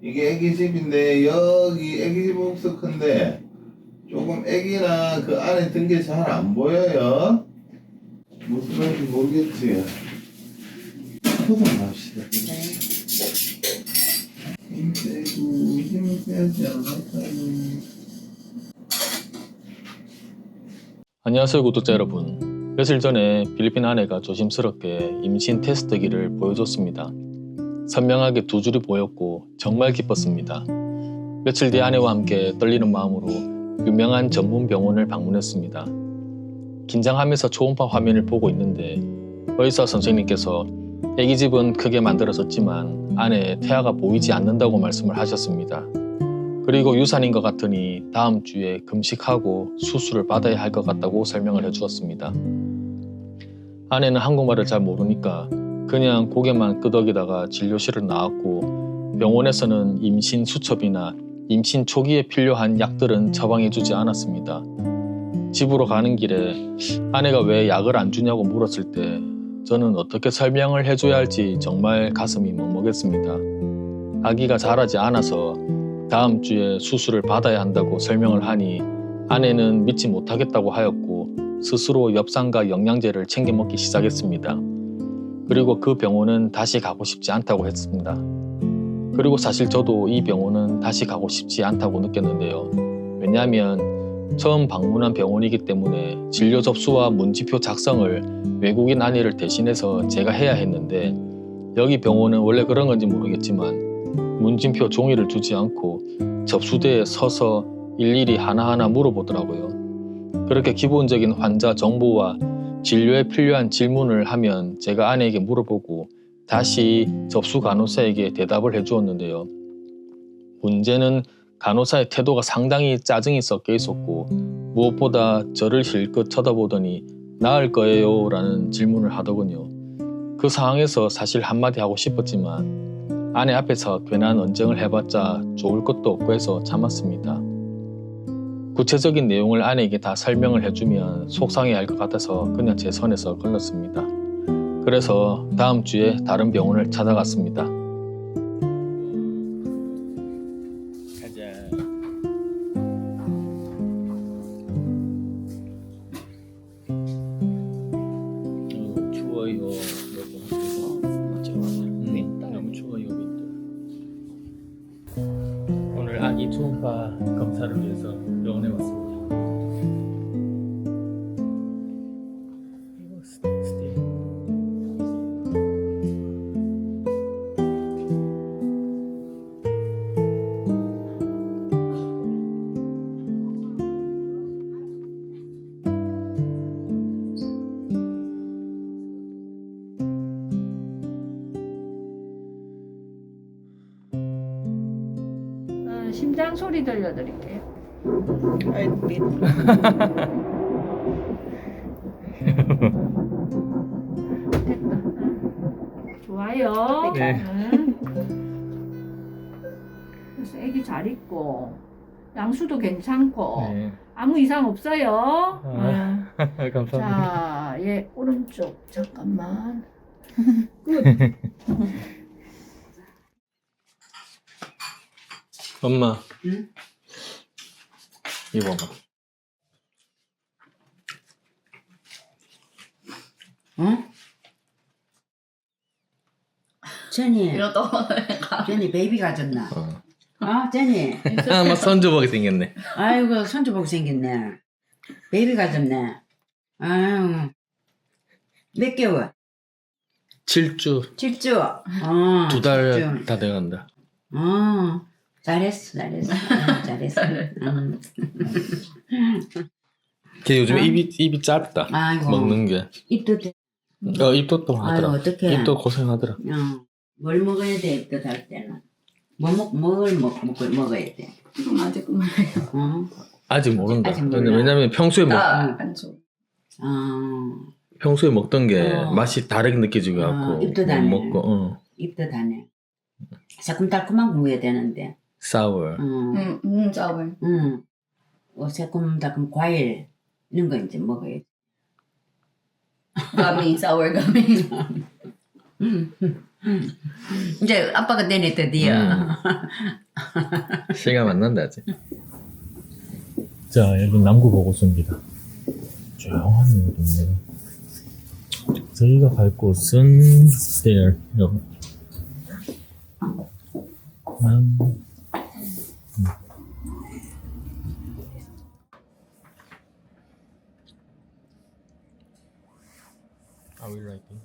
이게 애기 집인데 여기 애기 집 옥수 큰데 조금 애기나 그 안에 든 게 잘 안 보여요. 무슨 말인지 모르겠지. 포장합시다. 힘 빼고 힘 빼지 않을까요? 안녕하세요 구독자 여러분. 며칠 전에 필리핀 아내가 조심스럽게 임신 테스트기를 보여줬습니다. 선명하게 두 줄이 보였고 정말 기뻤습니다. 며칠 뒤 아내와 함께 떨리는 마음으로 유명한 전문 병원을 방문했습니다. 긴장하면서 초음파 화면을 보고 있는데 의사 선생님께서 아기 집은 크게 만들어졌지만 안에 태아가 보이지 않는다고 말씀을 하셨습니다. 그리고 유산인 것 같으니 다음 주에 금식하고 수술을 받아야 할 것 같다고 설명을 해주었습니다. 아내는 한국말을 잘 모르니까 그냥 고개만 끄덕이다가 진료실을 나왔고 병원에서는 임신 수첩이나 임신 초기에 필요한 약들은 처방해주지 않았습니다. 집으로 가는 길에 아내가 왜 약을 안 주냐고 물었을 때 저는 어떻게 설명을 해줘야 할지 정말 가슴이 먹먹했습니다. 아기가 자라지 않아서 다음 주에 수술을 받아야 한다고 설명을 하니 아내는 믿지 못하겠다고 하였고 스스로 엽산과 영양제를 챙겨 먹기 시작했습니다. 그리고 그 병원은 다시 가고 싶지 않다고 했습니다. 그리고 사실 저도 이 병원은 다시 가고 싶지 않다고 느꼈는데요. 왜냐하면 처음 방문한 병원이기 때문에 진료 접수와 문지표 작성을 외국인 아내를 대신해서 제가 해야 했는데 여기 병원은 원래 그런 건지 모르겠지만 문진표 종이를 주지 않고 접수대에 서서 일일이 하나하나 물어보더라고요. 그렇게 기본적인 환자 정보와 진료에 필요한 질문을 하면 제가 아내에게 물어보고 다시 접수 간호사에게 대답을 해주었는데요. 문제는 간호사의 태도가 상당히 짜증이 섞여 있었고 무엇보다 저를 실컷 쳐다보더니 나을 거예요 라는 질문을 하더군요. 그 상황에서 사실 한마디 하고 싶었지만 아내 앞에서 괜한 언쟁을 해봤자 좋을 것도 없고 해서 참았습니다. 구체적인 내용을 아내에게 다 설명을 해주면 속상해할 것 같아서 그냥 제 선에서 걸렀습니다. 그래서 다음 주에 다른 병원을 찾아갔습니다. 가자. 추워요. 너무 추워요. 오늘 아기 초음파 검사를 위해서 병원에 왔습니다. 이거 스테이. 심장 소리 들려드릴게요. Heartbeat. 됐다. 좋아요. 네. 그래서 애기 잘 있고 양수도 괜찮고 네. 아무 이상 없어요. 감사합니다. 자, 얘 오른쪽 잠깐만. 끝. 엄마. 응? 이거 봐봐. 어? 제니, 이러다 제니 베이비 가졌나? 어. 제니. 막 선주보게 생겼네. 아이고 손주 보고 생겼네. 베이비 가졌네. 아유, 몇 개월? 7주. 7주. 2달 다 돼간다. 잘했어. 잘했어. 걔 요즘에 입이 짧다. 아이고. 먹는 게. 입도 돼. 입도 또 하더라. 아이고, 어떡해. 입도 고생하더라. 뭘 먹어야 돼, 입도 달 때는. 뭘 먹어야 돼. 지금 아직 몰라요. 아직 모른다. 아직 몰라. 왜냐면 평소에 안 좋아. 평소에 먹던 게 어. 맛이 다르게 느껴지고 갖고 입도 못 다네. 먹고 입도 다네. 새콤달콤한 거 먹어야 되는데. sour. 짜वर. 새콤달콤 과일 이런 거 이제 먹어야 돼. 가미, sour 가미. 이제 아빠가 내내 드디어. 시간 만난다 아직. 자, 여기 남구 보고서입니다. 조용하네요, 동네가. 저희가 갈 곳은 there. 여기. Are we writing?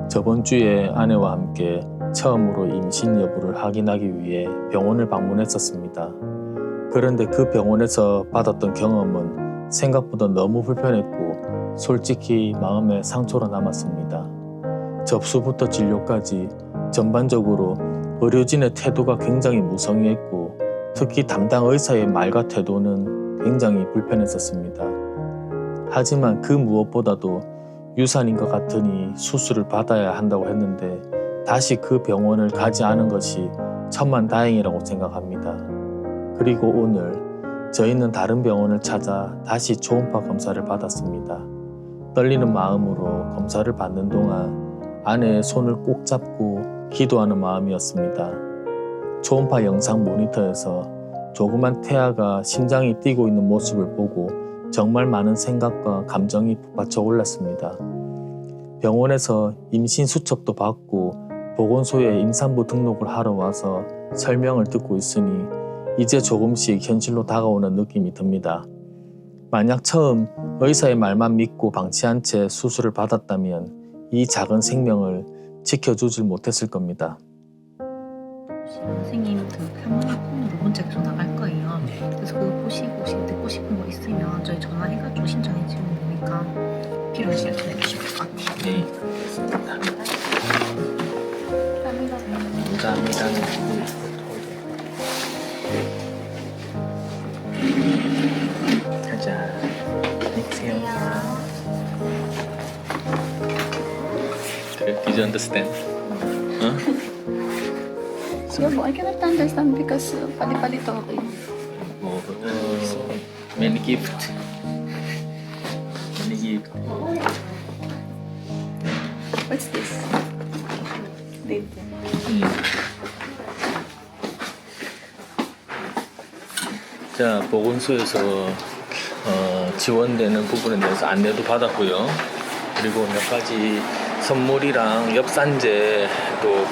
저번 주에 아내와 함께 처음으로 임신 여부를 확인하기 위해 병원을 방문했었습니다. 그런데 그 병원에서 받았던 경험은 생각보다 너무 불편했고 솔직히 마음에 상처로 남았습니다. 접수부터 진료까지 전반적으로 의료진의 태도가 굉장히 무성의했고 특히 담당 의사의 말과 태도는 굉장히 불편했었습니다. 하지만 그 무엇보다도 유산인 것 같으니 수술을 받아야 한다고 했는데 다시 그 병원을 가지 않은 것이 천만다행이라고 생각합니다. 그리고 오늘 저희는 다른 병원을 찾아 다시 초음파 검사를 받았습니다. 떨리는 마음으로 검사를 받는 동안 아내의 손을 꼭 잡고 기도하는 마음이었습니다. 초음파 영상 모니터에서 조그만 태아가 심장이 뛰고 있는 모습을 보고 정말 많은 생각과 감정이 북받쳐 올랐습니다. 병원에서 임신 수첩도 받고 보건소에 임산부 등록을 하러 와서 설명을 듣고 있으니 이제 조금씩 현실로 다가오는 느낌이 듭니다. 만약 처음 의사의 말만 믿고 방치한 채 수술을 받았다면 이 작은 생명을 지켜주질 못했을 겁니다. 선생님 그 사무실 폰으로 문자 계속 나갈 거예요. 그래서 그거 보시고 혹시 듣고 싶은 거 있으면 저희 전화해가지고 신청해 주시면 되니까 필요한 시간 전해주시면 될 것 같아요. 네. 감사합니다. 가자. 안녕하세요. Did you understand? Yeah, but I cannot understand because pali-pali talking. Many gift. Many gift. What's this? Date. 자, 보건소에서 지원되는 부분에 대해서 안내도 받았고요. 그리고 몇 가지 선물이랑 엽산제도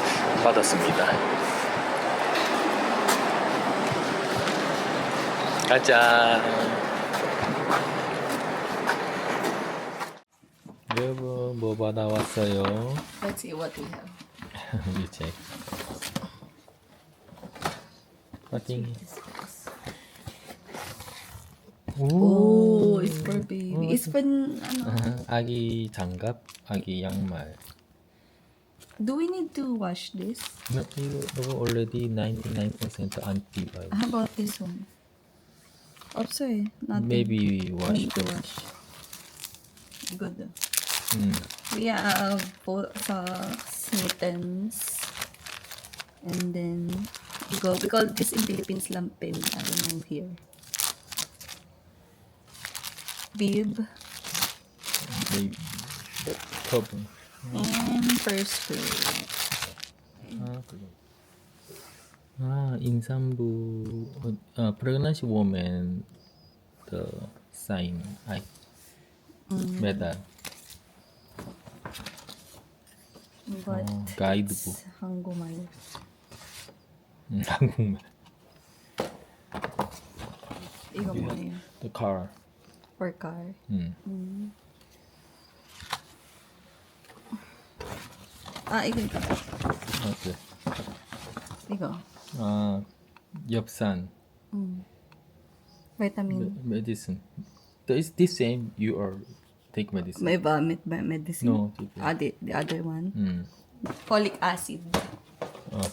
받았습니다. 가자. 여러분, 뭐 받아왔어요? Let's see what we have. You check. Nothing. Oh, it's for baby. It's for ano. 아기 장갑, 아기 양말. Do we need to wash this? No, you already 99% antivirus. How about this one? Also, nothing. Maybe wash. Need to wash. Good. Mm. We have both mittens. And then we call this in Philippines lampin. I don't know here. Bib Maybe. Cover. and first spray. 아, 그거. 아, 임산부, pregnancy woman, the sign, medal, But 가이드북, 한국말. 한국말, 이거 뭐예요? the car, For car. 아 이거 okay. 이거. 아, 엽산, Vitamin. medicine. Is this same? You are take medicine? May ba medicine? No, The other one. Folic acid.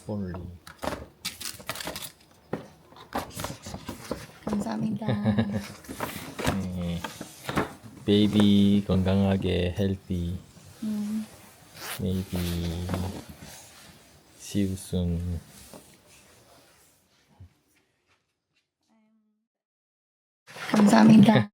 Poly. 감사합니다. 네. 베이비 건강하게 healthy. Maybe See you soon. 감사합니다.